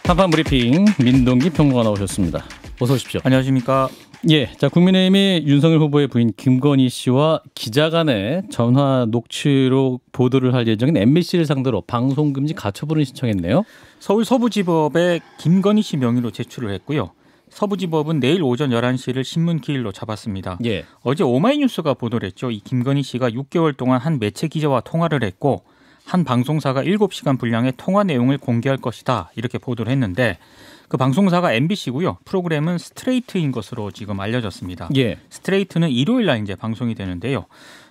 한판 브리핑 민동기 평론가 나오셨습니다. 어서 오십시오. 안녕하십니까. 예, 자 국민의힘이 윤석열 후보의 부인 김건희 씨와 기자 간의 전화 녹취록 보도를 할 예정인 MBC를 상대로 방송금지 가처분을 신청했네요. 서울 서부지법에 김건희 씨 명의로 제출을 했고요. 서부지법은 내일 오전 11시를 신문 기일로 잡았습니다. 예. 어제 오마이뉴스가 보도를 했죠. 이 김건희 씨가 6개월 동안 한 매체 기자와 통화를 했고 한 방송사가 7시간 분량의 통화 내용을 공개할 것이다. 이렇게 보도를 했는데 그 방송사가 MBC고요. 프로그램은 스트레이트인 것으로 지금 알려졌습니다. 예. 스트레이트는 일요일 날 이제 방송이 되는데요.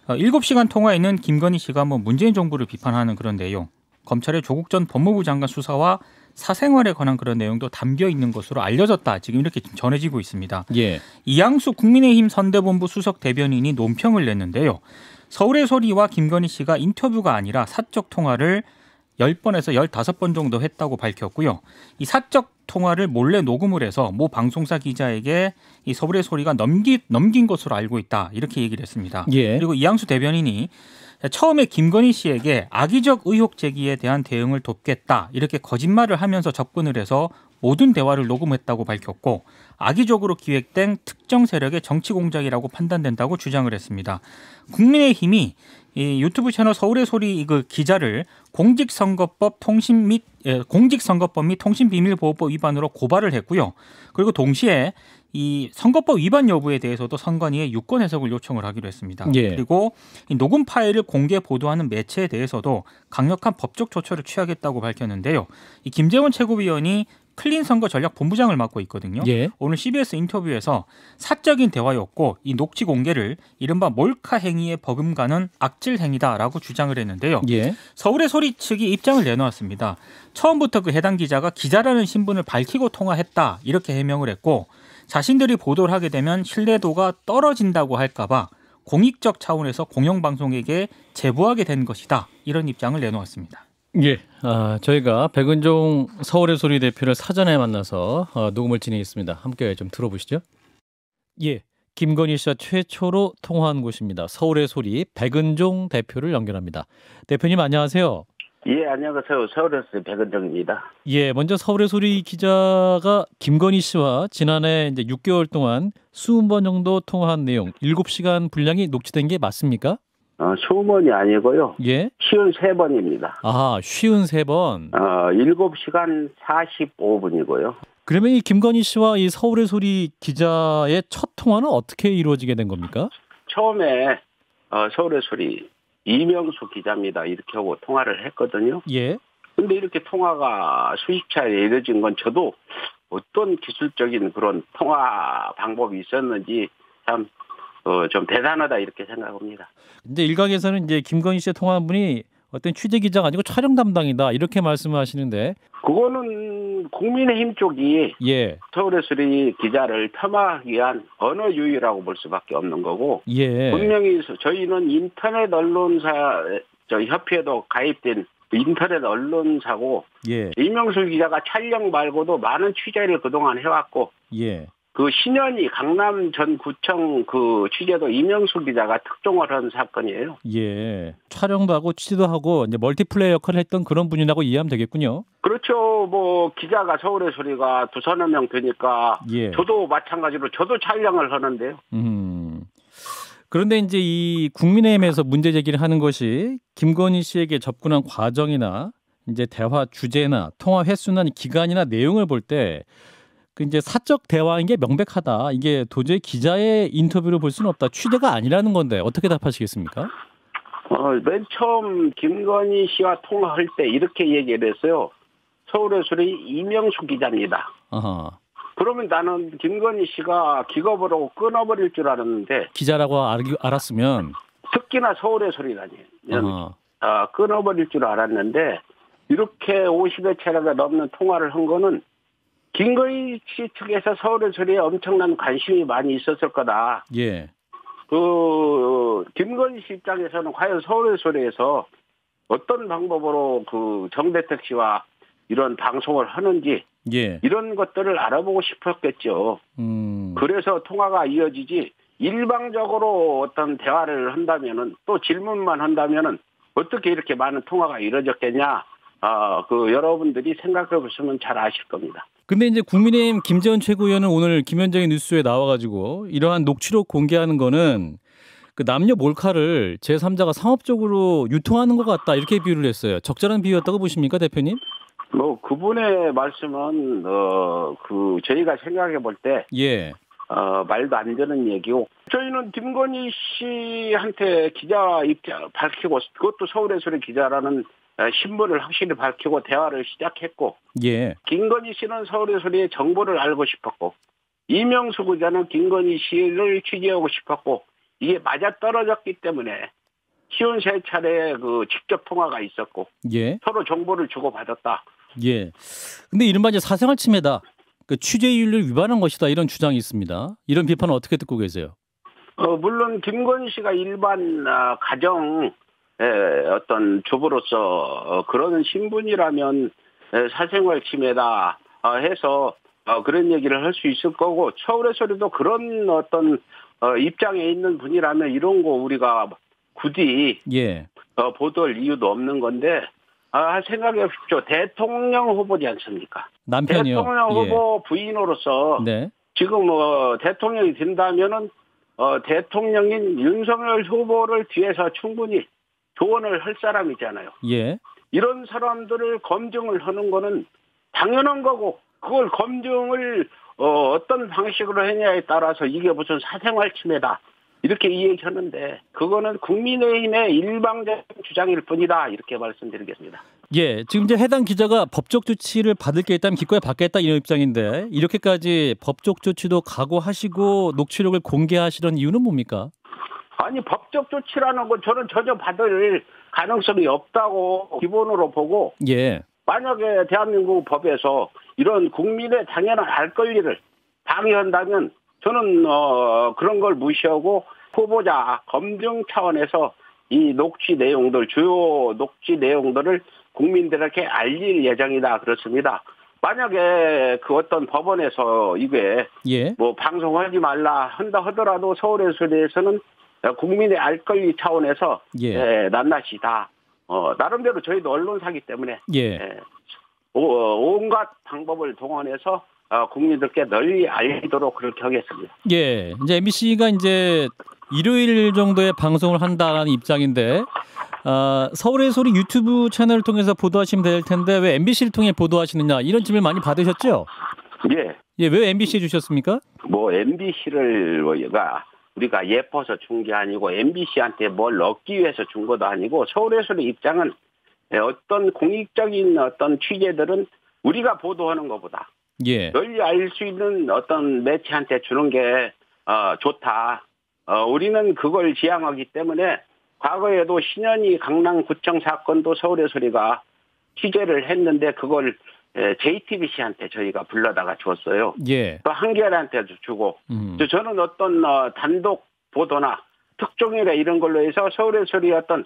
7시간 통화에는 김건희 씨가 문재인 정부를 비판하는 그런 내용, 검찰의 조국 전 법무부 장관 수사와 사생활에 관한 그런 내용도 담겨 있는 것으로 알려졌다. 지금 이렇게 전해지고 있습니다. 예. 이양수 국민의힘 선대본부 수석 대변인이 논평을 냈는데요. 서울의 소리와 김건희 씨가 인터뷰가 아니라 사적 통화를 10번에서 15번 정도 했다고 밝혔고요. 이 사적 통화를 몰래 녹음을 해서 모 방송사 기자에게 이 서울의 소리가 넘긴 것으로 알고 있다. 이렇게 얘기를 했습니다. 예. 그리고 이양수 대변인이 처음에 김건희 씨에게 악의적 의혹 제기에 대한 대응을 돕겠다. 이렇게 거짓말을 하면서 접근을 해서 모든 대화를 녹음했다고 밝혔고 악의적으로 기획된 특정 세력의 정치 공작이라고 판단된다고 주장을 했습니다. 국민의힘이 이 유튜브 채널 서울의 소리 그 기자를 공직선거법 및 통신비밀보호법 위반으로 고발을 했고요. 그리고 동시에 이 선거법 위반 여부에 대해서도 선관위에 유권 해석을 요청을 하기로 했습니다. 예. 그리고 이 녹음 파일을 공개 보도하는 매체에 대해서도 강력한 법적 조처를 취하겠다고 밝혔는데요. 이 김재원 최고위원이 클린 선거 전략 본부장을 맡고 있거든요. 예. 오늘 CBS 인터뷰에서 사적인 대화였고 이 녹취 공개를 이른바 몰카 행위에 버금가는 악질 행위다라고 주장을 했는데요. 예. 서울의 소리 측이 입장을 내놓았습니다. 처음부터 그 해당 기자가 기자라는 신분을 밝히고 통화했다 이렇게 해명을 했고 자신들이 보도를 하게 되면 신뢰도가 떨어진다고 할까 봐 공익적 차원에서 공영방송에게 제보하게 된 것이다. 이런 입장을 내놓았습니다. 예, 저희가 백은종 서울의 소리 대표를 사전에 만나서 녹음을 진행했습니다. 함께 좀 들어보시죠. 예, 김건희 씨와 최초로 통화한 곳입니다. 서울의 소리 백은종 대표를 연결합니다. 대표님 안녕하세요. 예, 안녕하세요. 서울의 소리 백은종입니다. 예, 먼저 서울의 소리 기자가 김건희 씨와 지난해 이제 6개월 동안 20번 정도 통화한 내용 7시간 분량이 녹취된 게 맞습니까? 20번이 아니고요. 예. 53번입니다. 아, 53번. 7시간 45분이고요. 그러면 이 김건희 씨와 이 서울의 소리 기자의 첫 통화는 어떻게 이루어지게 된 겁니까? 처음에 서울의 소리 이명수 기자입니다. 이렇게 하고 통화를 했거든요. 예. 근데 이렇게 통화가 수십 차례 이루어진 건 저도 어떤 기술적인 그런 통화 방법이 있었는지 참 좀 대단하다 이렇게 생각합니다. 근데 일각에서는 이제 김건희 씨의 통화한 분이 어떤 취재 기자가 아니고 촬영 담당이다 이렇게 말씀하시는데 그거는 국민의힘 쪽이 예. 서울의 소리 기자를 폄하하기 위한 언어 유희라고 볼 수밖에 없는 거고 예. 분명히 저희는 인터넷 언론사 협회에도 가입된 인터넷 언론사고 예. 이명수 기자가 촬영 말고도 많은 취재를 그동안 해왔고 예. 그 신현희 강남 전 구청 그 취재도 이명수 기자가 특종을 한 사건이에요. 예. 촬영도 하고 취재도 하고 이제 멀티플레이어 역할을 했던 그런 분이라고 이해하면 되겠군요. 그렇죠. 뭐 기자가 서울의 소리가 2-3명 되니까 예. 저도 마찬가지로 저도 촬영을 하는데요. 그런데 이제 이 국민의힘에서 문제 제기를 하는 것이 김건희 씨에게 접근한 과정이나 이제 대화 주제나 통화 횟수나 기간이나 내용을 볼 때 그 이제 사적 대화인 게 명백하다. 이게 도저히 기자의 인터뷰를 볼 수는 없다. 취재가 아니라는 건데 어떻게 답하시겠습니까? 맨 처음 김건희 씨와 통화할 때 이렇게 얘기를 했어요. 서울의 소리 이명수 기자입니다. 아하. 그러면 나는 김건희 씨가 기겁으로 끊어버릴 줄 알았는데 기자라고 알았으면 특히나 서울의 소리라니 끊어버릴 줄 알았는데 이렇게 50여 차례가 넘는 통화를 한 거는 김건희 씨 측에서 서울의 소리에 엄청난 관심이 많이 있었을 거다. 예. 김건희 씨 입장에서는 과연 서울의 소리에서 어떤 방법으로 그 정대택 씨와 이런 방송을 하는지 예. 이런 것들을 알아보고 싶었겠죠. 그래서 통화가 이어지지 일방적으로 어떤 대화를 한다면은 또 질문만 한다면은 어떻게 이렇게 많은 통화가 이루어졌겠냐 그 여러분들이 생각해 보시면 잘 아실 겁니다. 근데 이제 국민의힘 김재원 최고위원은 오늘 김현정의 뉴스에 나와가지고 이러한 녹취록 공개하는 거는 그 남녀 몰카를 제3자가 상업적으로 유통하는 것 같다 이렇게 비유를 했어요. 적절한 비유였다고 보십니까, 대표님? 뭐 그분의 말씀은 그 저희가 생각해 볼 때 예. 말도 안 되는 얘기고 저희는 김건희 씨한테 기자 입장 밝히고 그것도 서울의 소리 기자라는 신분을 확실히 밝히고 대화를 시작했고 예. 김건희 씨는 서울의 소리의 정보를 알고 싶었고 이명수 기자는 김건희 씨를 취재하고 싶었고 이게 맞아떨어졌기 때문에 시온 세 차례 그 직접 통화가 있었고 예. 서로 정보를 주고받았다. 예. 근데 이른바 이제 사생활 침해다. 그 취재윤리를 위반한 것이다 이런 주장이 있습니다. 이런 비판은 어떻게 듣고 계세요? 물론 김건희 씨가 일반 가정 어떤 주부로서 그런 신분이라면 사생활 침해다 해서 그런 얘기를 할 수 있을 거고 서울의 소리도 그런 어떤 입장에 있는 분이라면 이런 거 우리가 굳이 예. 보도할 이유도 없는 건데 생각해 보십시오. 대통령 후보지 않습니까? 남편이요. 대통령 후보 예. 부인으로서 네. 지금 대통령이 된다면은 대통령인 윤석열 후보를 뒤에서 충분히 조언을 할 사람이잖아요. 예. 이런 사람들을 검증을 하는 거는 당연한 거고 그걸 검증을 어떤 방식으로 했냐에 따라서 이게 무슨 사생활 침해다. 이렇게 이야기하는데 그거는 국민의힘의 일방적인 주장일 뿐이다. 이렇게 말씀드리겠습니다. 예, 지금 이제 해당 기자가 법적 조치를 받을 게 있다면 기꺼이 받겠다 이런 입장인데 이렇게까지 법적 조치도 각오하시고 녹취록을 공개하시던 이유는 뭡니까? 아니 법적 조치라는 건 저는 전혀 받을 가능성이 없다고 기본으로 보고 예. 만약에 대한민국 법에서 이런 국민의 당연한 알 권리를 방해한다면 저는 그런 걸 무시하고 후보자 검증 차원에서 이 녹취 내용들 주요 녹취 내용들을 국민들에게 알릴 예정이다 그렇습니다. 만약에 그 어떤 법원에서 이게 예. 뭐 방송하지 말라 한다 하더라도 서울의 소리에서는 국민의 알 권리 차원에서 예. 낱낱이 다 나름대로 저희도 언론사기 때문에 예. 온갖 방법을 동원해서 국민들께 널리 알리도록 그렇게 하겠습니다. 예. 이제 MBC가 이제 일요일 정도에 방송을 한다는 입장인데 서울의 소리 유튜브 채널을 통해서 보도하시면 될 텐데 왜 MBC를 통해 보도하시느냐 이런 질문 많이 받으셨죠? 예. 예. 왜 MBC에 주셨습니까? 뭐 MBC를 우리가 예뻐서 준 게 아니고 MBC한테 뭘 얻기 위해서 준 것도 아니고 서울의 소리 입장은 어떤 공익적인 어떤 취재들은 우리가 보도하는 것보다 예. 널리 알 수 있는 어떤 매체한테 주는 게 좋다. 우리는 그걸 지향하기 때문에 과거에도 신현희 강남구청 사건도 서울의 소리가 취재를 했는데 그걸 JTBC한테 저희가 불러다가 줬어요. 예. 또 한겨레한테도 주고 저는 어떤 단독 보도나 특종이나 이런 걸로 해서 서울의 소리 어떤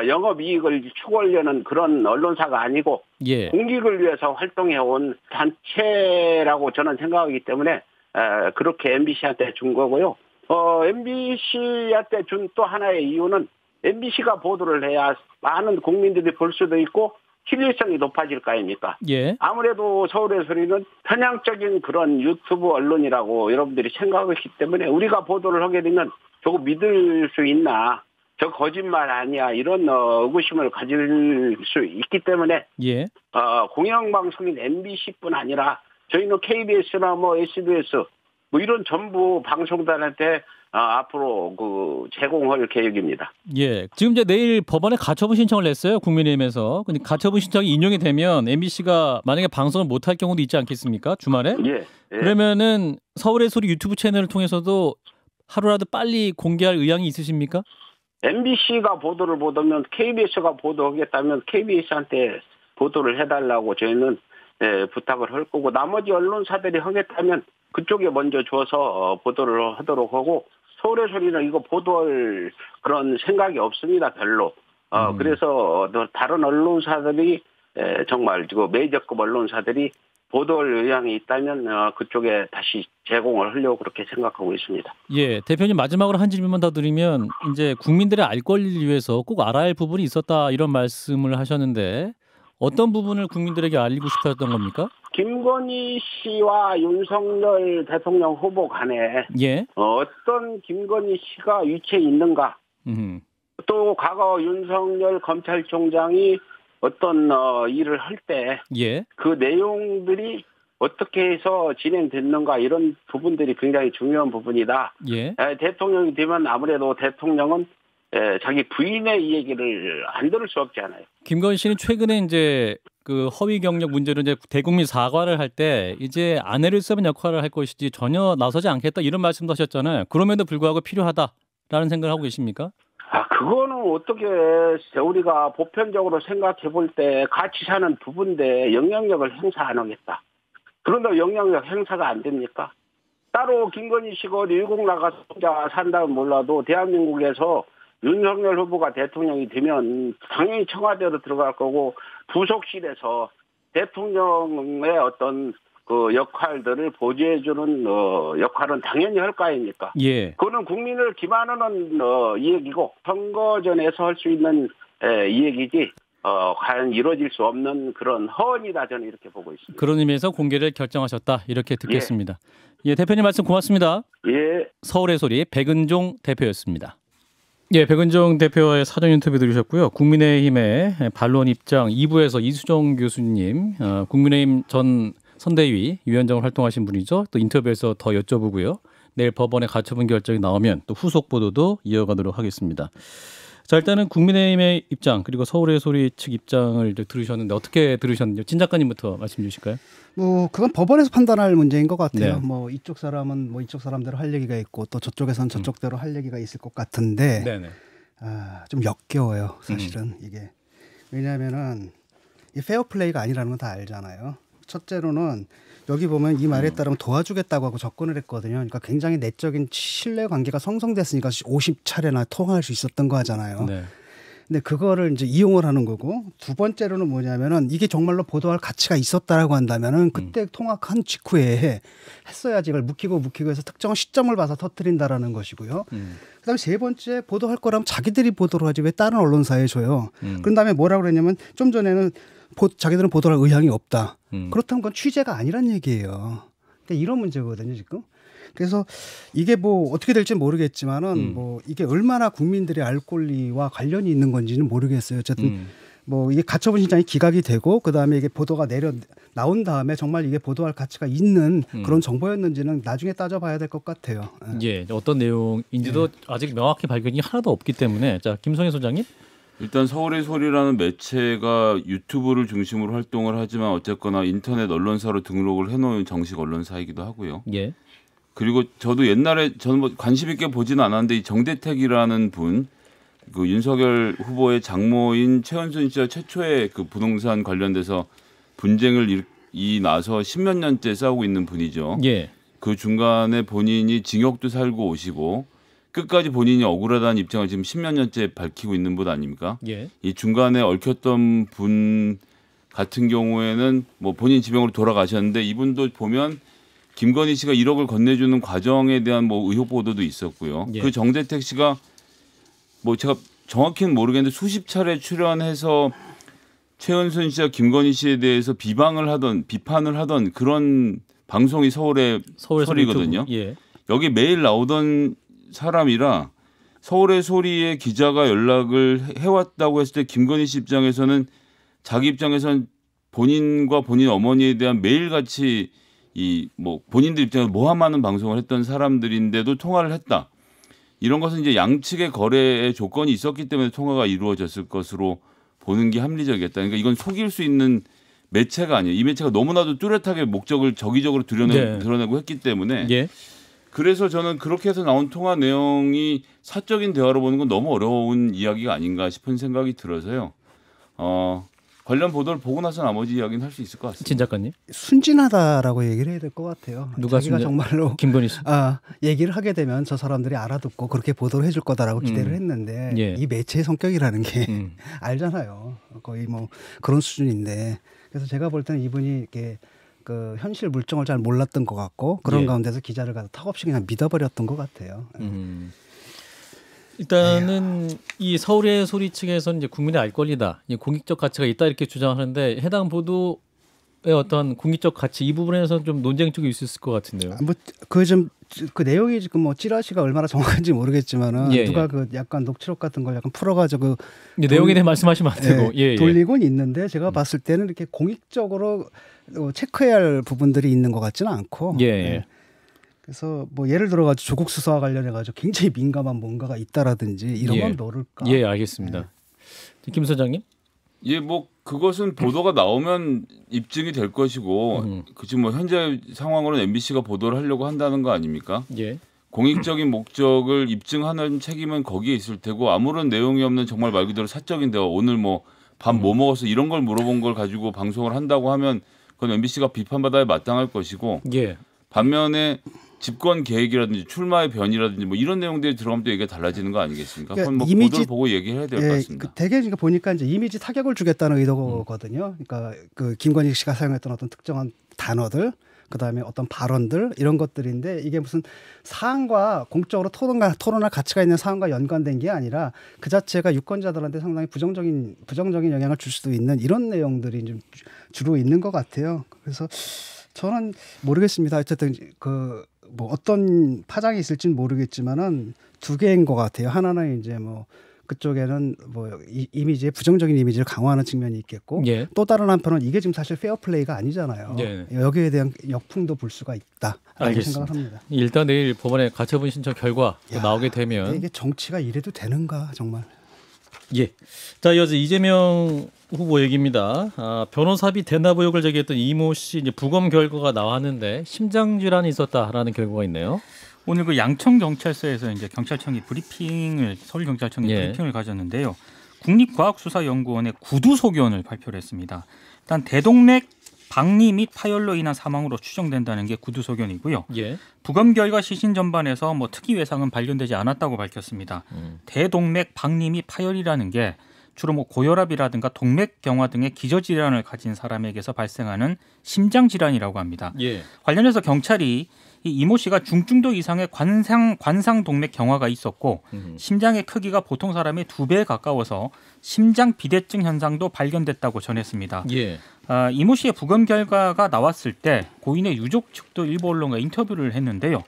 영업이익을 추구하려는 그런 언론사가 아니고 예. 공익을 위해서 활동해온 단체라고 저는 생각하기 때문에 그렇게 MBC한테 준 거고요. MBC한테 준 또 하나의 이유는 MBC가 보도를 해야 많은 국민들이 볼 수도 있고 신뢰성이 높아질 거 아닙니까? 예. 아무래도 서울의 소리는 편향적인 그런 유튜브 언론이라고 여러분들이 생각하기 때문에 우리가 보도를 하게 되면 저거 믿을 수 있나? 저 거짓말 아니야 이런 의구심을 가질 수 있기 때문에 예. 공영방송인 MBC뿐 아니라 저희는 KBS나 뭐 SBS 뭐 이런 전부 방송단한테 앞으로 그 제공할 계획입니다. 예. 지금 이제 내일 법원에 가처분 신청을 냈어요. 국민의힘에서. 근데 가처분 신청이 인용이 되면 MBC가 만약에 방송을 못할 경우도 있지 않겠습니까? 주말에? 예. 예. 그러면은 서울의 소리 유튜브 채널을 통해서도 하루라도 빨리 공개할 의향이 있으십니까? MBC가 보도를 보다면 KBS가 보도하겠다면 KBS한테 보도를 해달라고 저희는 부탁을 할 거고 나머지 언론사들이 하겠다면 그쪽에 먼저 줘서 보도를 하도록 하고 서울의 소리는 이거 보도할 그런 생각이 없습니다. 별로. 그래서 다른 언론사들이 정말 메이저급 언론사들이 보도할 의향이 있다면 그쪽에 다시 제공을 하려고 그렇게 생각하고 있습니다. 예, 대표님 마지막으로 한 질문만 더 드리면 이제 국민들의 알 권리를 위해서 꼭 알아야 할 부분이 있었다 이런 말씀을 하셨는데 어떤 부분을 국민들에게 알리고 싶었던 겁니까? 김건희 씨와 윤석열 대통령 후보 간에 예. 어떤 김건희 씨가 위치에 있는가? 또 과거 윤석열 검찰총장이 어떤 일을 할 때 예. 그 내용들이 어떻게 해서 진행됐는가 이런 부분들이 굉장히 중요한 부분이다. 예. 대통령이 되면 아무래도 대통령은 자기 부인의 이 얘기를 안 들을 수 없잖아요. 김건희 씨는 최근에 이제 그 허위 경력 문제로 이제 대국민 사과를 할 때 이제 아내를 쓰는 역할을 할 것이지 전혀 나서지 않겠다 이런 말씀도 하셨잖아요. 그럼에도 불구하고 필요하다라는 생각을 하고 계십니까? 그거는 어떻게 우리가 보편적으로 생각해 볼 때 같이 사는 부부인데 영향력을 행사 안 하겠다. 그런데 영향력 행사가 안 됩니까? 따로 김건희 씨가 어디 외국 나가서 혼자 산다면 몰라도 대한민국에서 윤석열 후보가 대통령이 되면 당연히 청와대로 들어갈 거고 부속실에서 대통령의 어떤 그 역할들을 보조해주는 역할은 당연히 할 거 아닙니까? 예. 그거는 국민을 기만하는 이야기고 선거전에서 할 수 있는 이야기지 과연 이루어질 수 없는 그런 허언이다 저는 이렇게 보고 있습니다. 그런 의미에서 공개를 결정하셨다 이렇게 듣겠습니다. 예, 대표님 말씀 고맙습니다. 예. 서울의 소리 백은종 대표였습니다. 예, 백은종 대표와의 사전 인터뷰 들으셨고요. 국민의힘의 반론 입장 2부에서 이수정 교수님, 국민의힘 전 선대위 위원장으로 활동하신 분이죠. 또 인터뷰에서 더 여쭤보고요. 내일 법원의 가처분 결정이 나오면 또 후속 보도도 이어가도록 하겠습니다. 자, 일단은 국민의힘의 입장 그리고 서울의 소리 측 입장을 이제 들으셨는데 어떻게 들으셨는지 진 작가님부터 말씀 주실까요? 뭐 그건 법원에서 판단할 문제인 것 같아요. 네. 뭐 이쪽 사람은 뭐 이쪽 사람대로 할 얘기가 있고 또 저쪽에선 저쪽대로 할 얘기가 있을 것 같은데 네네. 좀 역겨워요, 사실은 이게. 왜냐하면은 이 페어플레이가 아니라는 건 다 알잖아요. 첫째로는 여기 보면 이 말에 따르면 도와주겠다고 하고 접근을 했거든요. 그러니까 굉장히 내적인 신뢰 관계가 성성됐으니까 50차례나 통화할 수 있었던 거 하잖아요. 네. 근데 그거를 이제 이용을 하는 거고 두 번째로는 뭐냐면은 이게 정말로 보도할 가치가 있었다라고 한다면은 그때 통화한 직후에 했어야지 이걸 묵히고 해서 특정한 시점을 봐서 터뜨린다라는 것이고요. 그다음에 세 번째 보도할 거라면 자기들이 보도를 하지 왜 다른 언론사에 줘요. 그런 다음에 뭐라고 그랬냐면 좀 전에는 자기들은 보도할 의향이 없다. 그렇다면 그건 취재가 아니란 얘기예요. 그러니까 이런 문제거든요, 지금. 그래서 이게 뭐 어떻게 될지 모르겠지만은 뭐 이게 얼마나 국민들의 알 권리와 관련이 있는 건지는 모르겠어요. 어쨌든 뭐 이게 가처분 신청이 기각이 되고 그다음에 이게 보도가 나온 다음에 정말 이게 보도할 가치가 있는 그런 정보였는지는 나중에 따져봐야 될 것 같아요. 예, 어떤 내용인지도 아직 명확히 발견이 하나도 없기 때문에 자 김성애 소장님. 일단 서울의 소리라는 매체가 유튜브를 중심으로 활동을 하지만 어쨌거나 인터넷 언론사로 등록을 해놓은 정식 언론사이기도 하고요. 예. 그리고 저도 옛날에 저는 뭐 관심 있게 보지는 않았는데 이 정대택이라는 분, 그 윤석열 후보의 장모인 최은순 씨와 최초의 그 부동산 관련돼서 분쟁을 나서 10몇 년째 싸우고 있는 분이죠. 예. 그 중간에 본인이 징역도 살고 오시고 끝까지 본인이 억울하다는 입장을 지금 10몇 년째 밝히고 있는 분 아닙니까? 예. 이 중간에 얽혔던 분 같은 경우에는 뭐 본인 지명으로 돌아가셨는데 이분도 보면 김건희 씨가 1억을 건네주는 과정에 대한 뭐 의혹 보도도 있었고요. 예. 그 정대택 씨가 뭐 제가 정확히는 모르겠는데 수십 차례 출연해서 최은순 씨와 김건희 씨에 대해서 비판을 하던 그런 방송이 서울의 소리거든요. 예. 여기 매일 나오던 사람이라 서울의 소리에 기자가 연락을 해왔다고 했을 때 김건희 씨 입장에서는 자기 입장에서는 본인과 본인 어머니에 대한 매일같이 이 뭐 본인들 입장에서 모함하는 방송을 했던 사람들인데도 통화를 했다. 이런 것은 이제 양측의 거래의 조건이 있었기 때문에 통화가 이루어졌을 것으로 보는 게 합리적이겠다. 그러니까 이건 속일 수 있는 매체가 아니에요. 이 매체가 너무나도 뚜렷하게 목적을 정기적으로 드러내고 했기 때문에 예. 그래서 저는 그렇게 해서 나온 통화 내용이 사적인 대화로 보는 건 너무 어려운 이야기가 아닌가 싶은 생각이 들어서요. 관련 보도를 보고 나서 나머지 이야기는 할 수 있을 것 같습니다. 진 작가님. 순진하다라고 얘기를 해야 될 것 같아요. 누가 자기가 정말로 김건희 씨. 얘기를 하게 되면 저 사람들이 알아듣고 그렇게 보도를 해줄 거다라고 기대를 했는데 예. 이 매체의 성격이라는 게 알잖아요. 거의 뭐 그런 수준인데 그래서 제가 볼 때는 이분이 이렇게 그 현실 물정을 잘 몰랐던 것 같고 그런 예. 가운데서 기자를 가서 턱없이 그냥 믿어버렸던 것 같아요. 일단은 이 서울의 소리 측에서는 이제 국민의 알 권리다, 이 공익적 가치가 있다 이렇게 주장하는데 해당 보도의 어떤 공익적 가치 이 부분에서는 좀 논쟁 쪽이 있을 것 같은데요. 그 내용이 지금 뭐 찌라시가 얼마나 정확한지 모르겠지만은 예, 누가 예. 그 약간 녹취록 같은 걸 약간 풀어가지고 내용에 대해 말씀하시면 안 되고 예, 예. 돌리곤 있는데 제가 봤을 때는 이렇게 공익적으로 체크해야 할 부분들이 있는 것 같지는 않고. 예, 예. 그래서 뭐 예를 들어가지고 조국 수사와 관련해가지고 굉장히 민감한 뭔가가 있다라든지 이런 건 모를까. 예, 알겠습니다. 김 소장님. 예, 뭐 그것은 보도가 나오면 입증이 될 것이고 지금 뭐 현재 상황으로는 MBC가 보도를 하려고 한다는 거 아닙니까? 예. 공익적인 목적을 입증하는 책임은 거기에 있을 테고 아무런 내용이 없는 정말 말 그대로 사적인 대화 오늘 뭐 밥 뭐 먹어서 이런 걸 물어본 걸 가지고 방송을 한다고 하면 그건 MBC가 비판받아야 마땅할 것이고 예. 반면에 집권 계획이라든지 출마의 변이라든지 뭐 이런 내용들이 들어가면 또 얘기가 달라지는 거 아니겠습니까? 그건 뭐 보도를 보고 얘기해야 될 것 같습니다. 되게 보니까 이제 이미지 타격을 주겠다는 의도거든요. 그러니까 그 김건희 씨가 사용했던 어떤 특정한 단어들, 그다음에 어떤 발언들 이런 것들인데 이게 무슨 사안과 공적으로 토론할 가치가 있는 사안과 연관된 게 아니라 그 자체가 유권자들한테 상당히 부정적인 영향을 줄 수도 있는 이런 내용들이 좀 주로 있는 것 같아요. 그래서 저는 모르겠습니다. 어쨌든 뭐 어떤 파장이 있을지는 모르겠지만은 두 개인 것 같아요. 하나는 이제 뭐 그쪽에는 뭐 이미지의 부정적인 이미지를 강화하는 측면이 있겠고 예. 또 다른 한편은 이게 지금 사실 페어플레이가 아니잖아요. 예. 여기에 대한 역풍도 볼 수가 있다라고 알겠습니다. 생각을 합니다. 일단 내일 법원에 가처분 신청 결과 나오게 되면 이게 정치가 이래도 되는가 정말. 예. 자, 이어서 이재명 후보 얘기입니다. 변호사비 대납 의혹을 제기했던 이모 씨 이제 부검 결과가 나왔는데 심장 질환이 있었다라는 결과가 있네요. 오늘 그 양천 경찰서에서 이제 경찰청이 서울 경찰청이 브리핑을 가졌는데요. 국립과학수사연구원의 구두 소견을 발표를 했습니다. 일단 대동맥 박리 및 파열로 인한 사망으로 추정된다는 게 구두 소견이고요. 예. 부검 결과 시신 전반에서 뭐 특이 외상은 발견되지 않았다고 밝혔습니다. 대동맥 박리 및 파열이라는 게 주로 뭐 고혈압이라든가 동맥경화 등의 기저질환을 가진 사람에게서 발생하는 심장 질환이라고 합니다. 예. 관련해서 경찰이 이 이모 씨가 중증도 이상의 관상 동맥 경화가 있었고 심장의 크기가 보통 사람의 2배에 가까워서 심장 비대증 현상도 발견됐다고 전했습니다. 예. 이모 씨의 부검 결과가 나왔을 때 고인의 유족 측도 일부 언론과 인터뷰를 했는데요.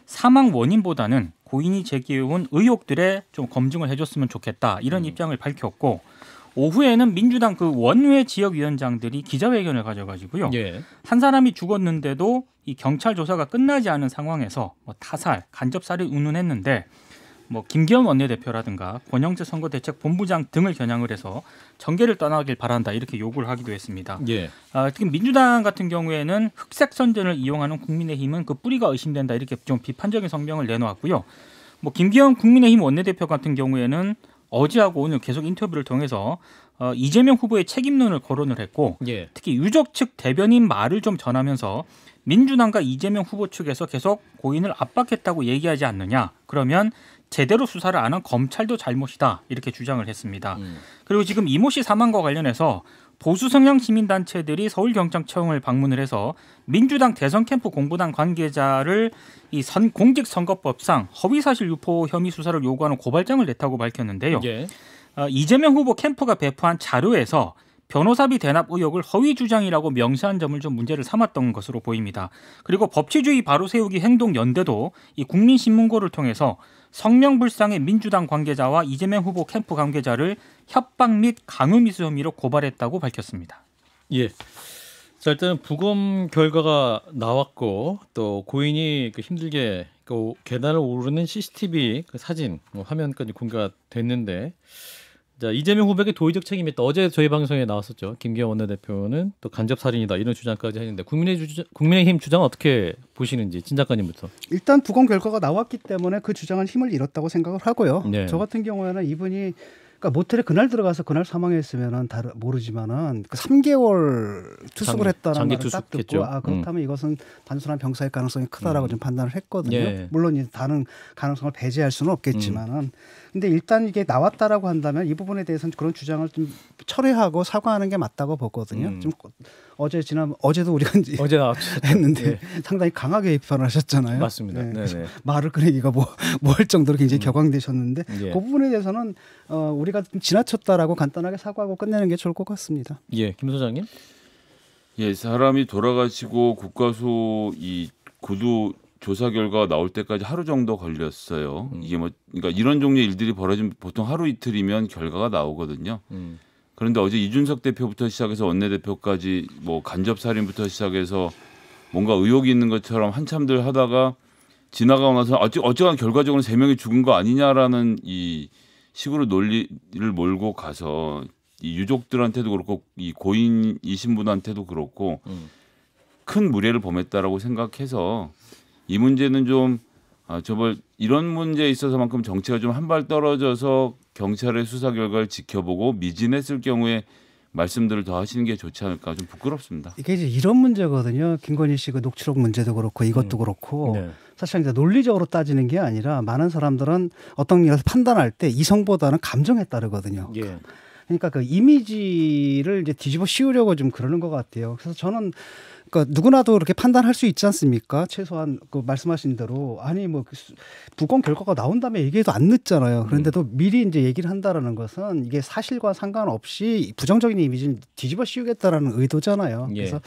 사망 원인보다는 고인이 제기해온 의혹들에 좀 검증을 해줬으면 좋겠다 이런 입장을 밝혔고 오후에는 민주당 그 원외 지역위원장들이 기자회견을 가져가지고요. 예. 한 사람이 죽었는데도 이 경찰 조사가 끝나지 않은 상황에서 뭐 타살, 간접살을 운운했는데 뭐 김기현 원내대표라든가 권영세 선거대책본부장 등을 겨냥을 해서 정계를 떠나길 바란다 이렇게 요구를 하기도 했습니다. 예. 특히 민주당 같은 경우에는 흑색 선전을 이용하는 국민의힘은 그 뿌리가 의심된다 이렇게 좀 비판적인 성명을 내놓았고요. 뭐 김기현 국민의힘 원내대표 같은 경우에는 어제하고 오늘 계속 인터뷰를 통해서 이재명 후보의 책임론을 거론을 했고 예. 특히 유족 측 대변인 말을 좀 전하면서 민주당과 이재명 후보 측에서 계속 고인을 압박했다고 얘기하지 않느냐. 그러면 제대로 수사를 안 한 검찰도 잘못이다. 이렇게 주장을 했습니다. 그리고 지금 이모 씨 사망과 관련해서 보수 성향 시민단체들이 서울경찰청을 방문을 해서 민주당 대선 캠프 공보단 관계자를 이 공직선거법상 허위사실 유포 혐의 수사를 요구하는 고발장을 냈다고 밝혔는데요. 예. 이재명 후보 캠프가 배포한 자료에서 변호사비 대납 의혹을 허위 주장이라고 명시한 점을 좀 문제를 삼았던 것으로 보입니다. 그리고 법치주의 바로 세우기 행동연대도 이 국민신문고를 통해서 성명불상의 민주당 관계자와 이재명 후보 캠프 관계자를 협박 및 강요미수 혐의로 고발했다고 밝혔습니다. 예. 자, 일단 부검 결과가 나왔고 또 고인이 힘들게 계단을 오르는 CCTV 사진 화면까지 공개가 됐는데 자, 이재명 후보에게 도의적 책임이 있다. 어제 저희 방송에 나왔었죠. 김기현 원내대표는 또 간접살인이다 이런 주장까지 했는데 국민의힘 주장 어떻게 보시는지 진 작가님부터. 일단 부검 결과가 나왔기 때문에 그 주장은 힘을 잃었다고 생각을 하고요. 네. 저 같은 경우에는 이분이 그러니까 모텔에 그날 들어가서 그날 사망했으면은 모르지만은 그 3개월 투숙을 했다는 장기 말을 딱 듣고 투숙했죠. 그렇다면 이것은 단순한 병사일 가능성이 크다라고 좀 판단을 했거든요. 예. 물론 이제 다른 가능성을 배제할 수는 없겠지만은 근데 일단 이게 나왔다라고 한다면 이 부분에 대해서는 그런 주장을 좀 철회하고 사과하는 게 맞다고 보거든요. 좀 어제도 우리가 이제 어제 나왔죠. 했는데 예. 상당히 강하게 비판을 하셨잖아요. 맞습니다. 네. 네네. 말을 꺼내기가 뭐 할 정도로 굉장히 격앙되셨는데 예. 그 부분에 대해서는 우리가 좀 지나쳤다라고 간단하게 사과하고 끝내는 게 좋을 것 같습니다. 예, 김 소장님. 예, 사람이 돌아가시고 국가수 이 구두 조사 결과가 나올 때까지 하루 정도 걸렸어요. 이게 뭐 그러니까 이런 종류의 일들이 벌어지면 보통 하루 이틀이면 결과가 나오거든요. 그런데 어제 이준석 대표부터 시작해서 원내대표까지 뭐 간접 살인부터 시작해서 뭔가 의혹이 있는 것처럼 한참들 하다가 지나가고 나서 어쨌건 결과적으로 3명이 죽은 거 아니냐라는 이 식으로 논리를 몰고 가서 이 유족들한테도 그렇고 이 고인이신 분한테도 그렇고 큰 무례를 범했다라고 생각해서 이 문제는 좀 저번 이런 문제에 있어서만큼 정치가 좀 한 발 떨어져서 경찰의 수사 결과를 지켜보고 미진했을 경우에 말씀들을 더 하시는 게 좋지 않을까 좀 부끄럽습니다. 이게 이제 이런 문제거든요. 김건희 씨 그 녹취록 문제도 그렇고 이것도 그렇고 네. 사실 이제 논리적으로 따지는 게 아니라 많은 사람들은 어떤 일을 판단할 때 이성보다는 감정에 따르거든요. 예. 그러니까 그 이미지를 이제 뒤집어 씌우려고 좀 그러는 것 같아요. 그래서 저는 그러니까 누구나도 이렇게 판단할 수 있지 않습니까? 최소한 그 말씀하신 대로 아니 뭐 부검 결과가 나온 다음에 얘기해도 안 늦잖아요. 그런데도 미리 이제 얘기를 한다라는 것은 이게 사실과 상관없이 부정적인 이미지를 뒤집어 씌우겠다라는 의도잖아요. 예. 그래서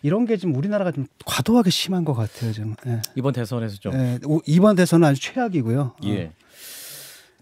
이런 게 좀 우리나라가 좀 과도하게 심한 것 같아요. 좀. 예. 이번 대선에서 좀. 예. 이번 대선은 아주 최악이고요. 예.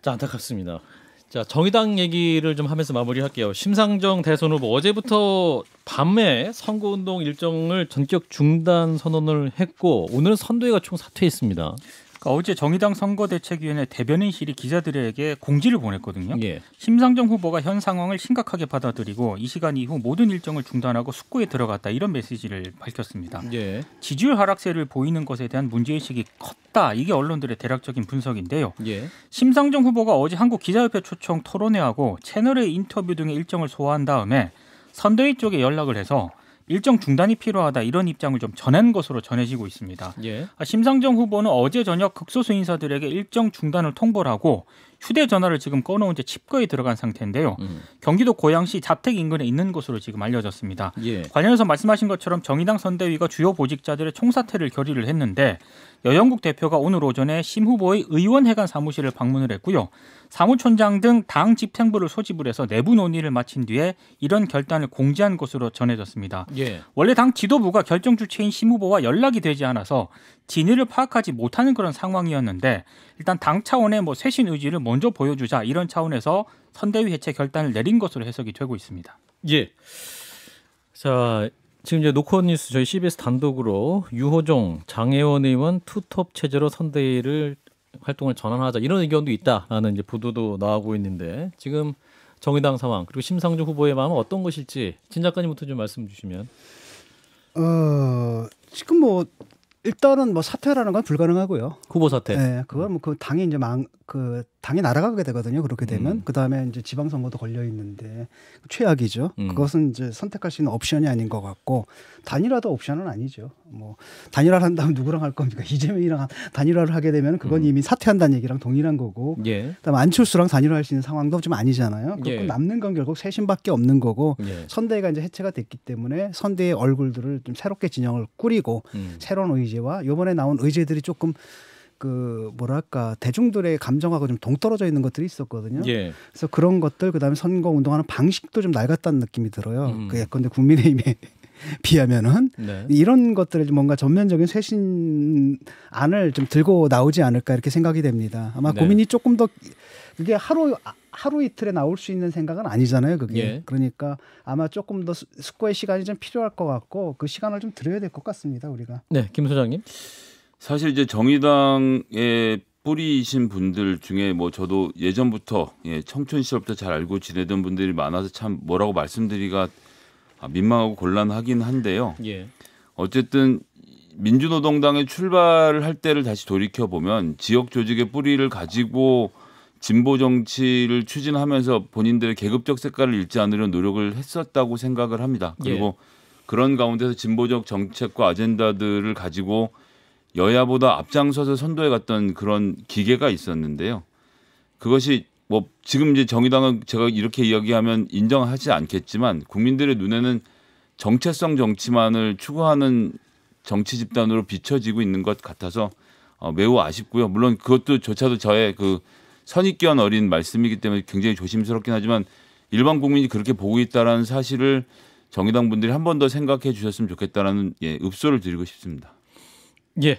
자, 안타깝습니다. 자, 정의당 얘기를 좀 하면서 마무리할게요. 심상정 대선 후보 어제부터 밤에 선거운동 일정을 전격 중단 선언을 했고 오늘은 선대위가 총 사퇴했습니다. 그러니까 어제 정의당 선거대책위원회 대변인실이 기자들에게 공지를 보냈거든요. 예. 심상정 후보가 현 상황을 심각하게 받아들이고 이 시간 이후 모든 일정을 중단하고 숙고에 들어갔다 이런 메시지를 밝혔습니다. 예. 지지율 하락세를 보이는 것에 대한 문제의식이 컸다. 이게 언론들의 대략적인 분석인데요. 예. 심상정 후보가 어제 한국기자협회 초청 토론회하고 채널의 인터뷰 등의 일정을 소화한 다음에 선대위 쪽에 연락을 해서 일정 중단이 필요하다 이런 입장을 좀 전한 것으로 전해지고 있습니다. 예. 심상정 후보는 어제 저녁 극소수 인사들에게 일정 중단을 통보를 하고 휴대전화를 지금 꺼놓은 채 칩거에 들어간 상태인데요. 경기도 고양시 자택 인근에 있는 것으로 지금 알려졌습니다. 예. 관련해서 말씀하신 것처럼 정의당 선대위가 주요 보직자들의 총사퇴를 결의를 했는데 여영국 대표가 오늘 오전에 심 후보의 의원회관 사무실을 방문을 했고요. 사무총장 등 당 집행부를 소집을 해서 내부 논의를 마친 뒤에 이런 결단을 공지한 것으로 전해졌습니다. 예. 원래 당 지도부가 결정 주체인 심 후보와 연락이 되지 않아서 진위를 파악하지 못하는 그런 상황이었는데 일단 당 차원의 뭐 쇄신 의지를 먼저 보여주자 이런 차원에서 선대위 해체 결단을 내린 것으로 해석이 되고 있습니다. 예. 자, 지금 이제 노컷뉴스 저희 CBS 단독으로 유호종 장혜원 의원 투톱 체제로 선대위를 활동을 전환하자 이런 의견도 있다라는 이제 보도도 나오고 있는데 지금 정의당 상황 그리고 심상정 후보의 마음은 어떤 것일지 진 작가님부터 좀 말씀 주시면. 지금 뭐 일단은 뭐 사퇴라는 건 불가능하고요. 후보 사퇴. 네, 그건 뭐 그 당이 이제 당이 날아가게 되거든요. 그렇게 되면 그 다음에 이제 지방선거도 걸려 있는데 최악이죠. 그것은 이제 선택할 수 있는 옵션이 아닌 것 같고 단일화도 옵션은 아니죠. 뭐 단일화를 한다면 누구랑 할 겁니까? 이재명이랑 단일화를 하게 되면 그건 이미 사퇴한다는 얘기랑 동일한 거고. 예. 그다음에 안철수랑 단일화할 수 있는 상황도 좀 아니잖아요. 예. 그럼 남는 건 결국 쇄신밖에 없는 거고 예. 선대위가 이제 해체가 됐기 때문에 선대의 얼굴들을 좀 새롭게 진영을 꾸리고 새로운 의제와 이번에 나온 의제들이 조금 그 뭐랄까 대중들의 감정하고 좀 동떨어져 있는 것들이 있었거든요. 예. 그래서 그런 것들 그다음에 선거 운동하는 방식도 좀 낡았다는 느낌이 들어요. 그 예컨대 국민의힘에 비하면은 네. 이런 것들을 뭔가 전면적인 쇄신안을 좀 들고 나오지 않을까 이렇게 생각이 됩니다. 아마 네. 고민이 조금 더 그게 하루 이틀에 나올 수 있는 생각은 아니잖아요. 그게 예. 그러니까 아마 조금 더 숙고의 시간이 좀 필요할 것 같고 그 시간을 좀 드려야 될 것 같습니다. 우리가. 네, 김 소장님. 사실 이제 정의당의 뿌리이신 분들 중에 뭐 저도 예전부터 청춘 시절부터 잘 알고 지내던 분들이 많아서 참 뭐라고 말씀드리기가 민망하고 곤란하긴 한데요. 예. 어쨌든 민주노동당에 출발할 때를 다시 돌이켜 보면 지역 조직의 뿌리를 가지고 진보 정치를 추진하면서 본인들의 계급적 색깔을 잃지 않으려 노력을 했었다고 생각을 합니다. 그리고 그런 가운데서 진보적 정책과 아젠다들을 가지고 여야보다 앞장서서 선도해 갔던 그런 기계가 있었는데요. 그것이 뭐 지금 이제 정의당은 제가 이렇게 이야기하면 인정하지 않겠지만 국민들의 눈에는 정체성 정치만을 추구하는 정치 집단으로 비춰지고 있는 것 같아서 매우 아쉽고요. 물론 그것도조차도 저의 그 선입견 어린 말씀이기 때문에 굉장히 조심스럽긴 하지만 일반 국민이 그렇게 보고 있다라는 사실을 정의당 분들이 한 번 더 생각해 주셨으면 좋겠다라는 읍소를 드리고 싶습니다. 예.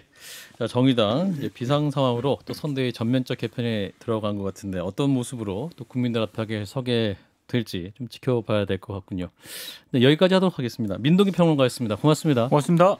자, 정의당 이제 비상 상황으로 또 선대위 전면적 개편에 들어간 것 같은데 어떤 모습으로 또 국민들 앞에 서게 될지 좀 지켜봐야 될 것 같군요. 네, 여기까지 하도록 하겠습니다. 민동기 평론가였습니다. 고맙습니다. 고맙습니다.